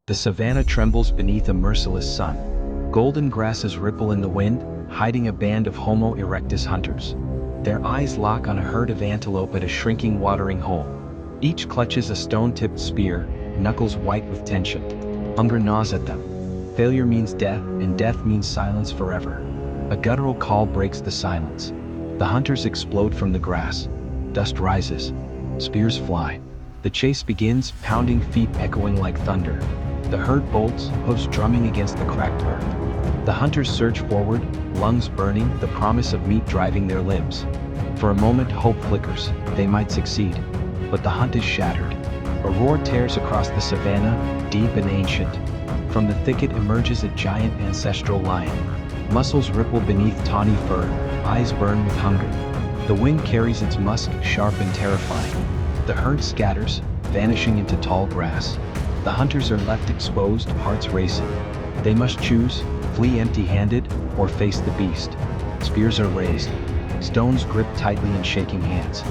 The savanna trembles beneath a merciless sun. Golden grasses ripple in the wind, hiding a band of Homo erectus hunters. Their eyes lock on a herd of antelope at a shrinking watering hole. Each clutches a stone-tipped spear, knuckles white with tension. Hunger gnaws at them. Failure means death, and death means silence forever. A guttural call breaks the silence. The hunters explode from the grass. Dust rises. Spears fly. The chase begins, pounding feet echoing like thunder. The herd bolts, hoofs drumming against the cracked earth. The hunters surge forward, lungs burning, the promise of meat driving their limbs. For a moment hope flickers, they might succeed. But the hunt is shattered. A roar tears across the savanna, deep and ancient. From the thicket emerges a giant ancestral lion. Muscles ripple beneath tawny fur, eyes burn with hunger. The wind carries its musk, sharp and terrifying. The herd scatters, vanishing into tall grass. The hunters are left exposed, hearts racing. They must choose, flee empty-handed, or face the beast. Spears are raised. Stones grip tightly in shaking hands.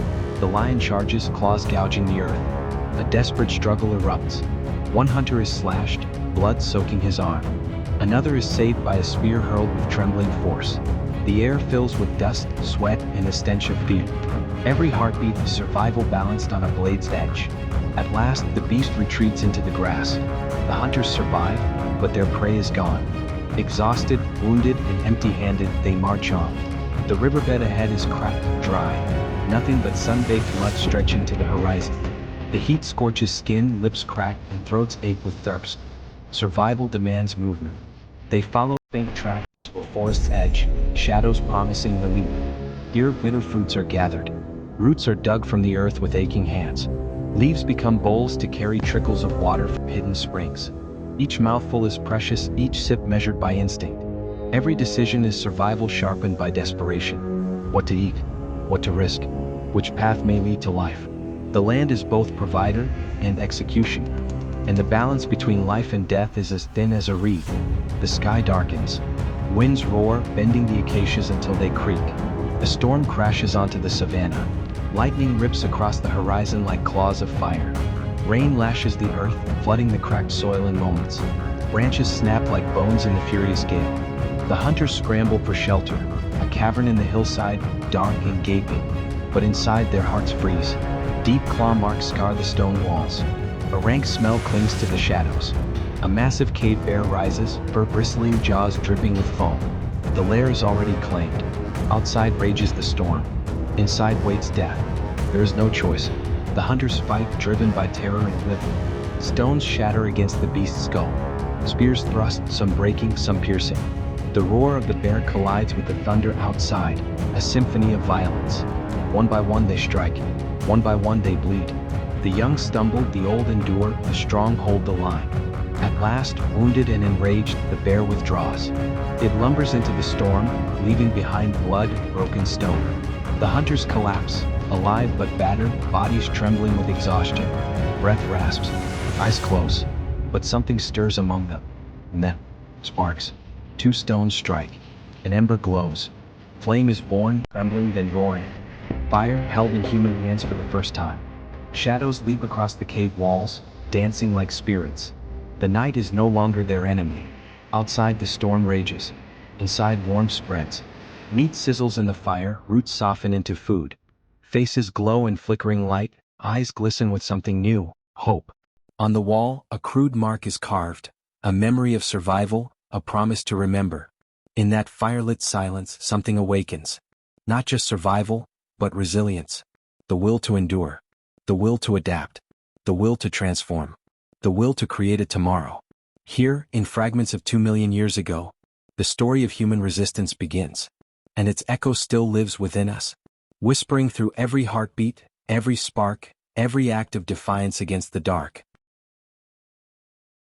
The lion charges, claws gouging the earth. A desperate struggle erupts. One hunter is slashed, blood soaking his arm. Another is saved by a spear hurled with trembling force. The air fills with dust, sweat, and a stench of fear. Every heartbeat is survival balanced on a blade's edge. At last, the beast retreats into the grass. The hunters survive, but their prey is gone. Exhausted, wounded, and empty-handed, they march on. The riverbed ahead is cracked, dry. Nothing but sun-baked mud stretching to the horizon. The heat scorches skin, lips crack, and throats ache with thirst. Survival demands movement. They follow faint tracks to a forest's edge, shadows promising relief. Here bitter fruits are gathered. Roots are dug from the earth with aching hands. Leaves become bowls to carry trickles of water from hidden springs. Each mouthful is precious, each sip measured by instinct. Every decision is survival sharpened by desperation. What to eat, what to risk, which path may lead to life. The land is both provider and execution, and the balance between life and death is as thin as a reed. The sky darkens. Winds roar, bending the acacias until they creak. A storm crashes onto the savanna. Lightning rips across the horizon like claws of fire. Rain lashes the earth, flooding the cracked soil in moments. Branches snap like bones in the furious gale. The hunters scramble for shelter, a cavern in the hillside, dark and gaping. But inside their hearts freeze. Deep claw marks scar the stone walls. A rank smell clings to the shadows. A massive cave bear rises, fur bristling, jaws dripping with foam. The lair is already claimed. Outside rages the storm. Inside waits death. There is no choice. The hunters fight, driven by terror and living. Stones shatter against the beast's skull. Spears thrust, some breaking, some piercing. The roar of the bear collides with the thunder outside, a symphony of violence. One by one they strike. One by one they bleed. The young stumble, the old endure, the strong hold the line. At last, wounded and enraged, the bear withdraws. It lumbers into the storm, leaving behind blood, broken stone. The hunters collapse, alive but battered, bodies trembling with exhaustion. Breath rasps, eyes close, but something stirs among them. And then, sparks. Two stones strike. An ember glows. Flame is born, trembling then roaring. Fire held in human hands for the first time. Shadows leap across the cave walls, dancing like spirits. The night is no longer their enemy. Outside the storm rages. Inside warmth spreads. Meat sizzles in the fire, roots soften into food. Faces glow in flickering light, eyes glisten with something new, hope. On the wall, a crude mark is carved, a memory of survival, a promise to remember. In that firelit silence, something awakens. Not just survival, but resilience. The will to endure. The will to adapt. The will to transform. The will to create a tomorrow. Here, in fragments of 2 million years ago, the story of human resistance begins. And its echo still lives within us, whispering through every heartbeat, every spark, every act of defiance against the dark.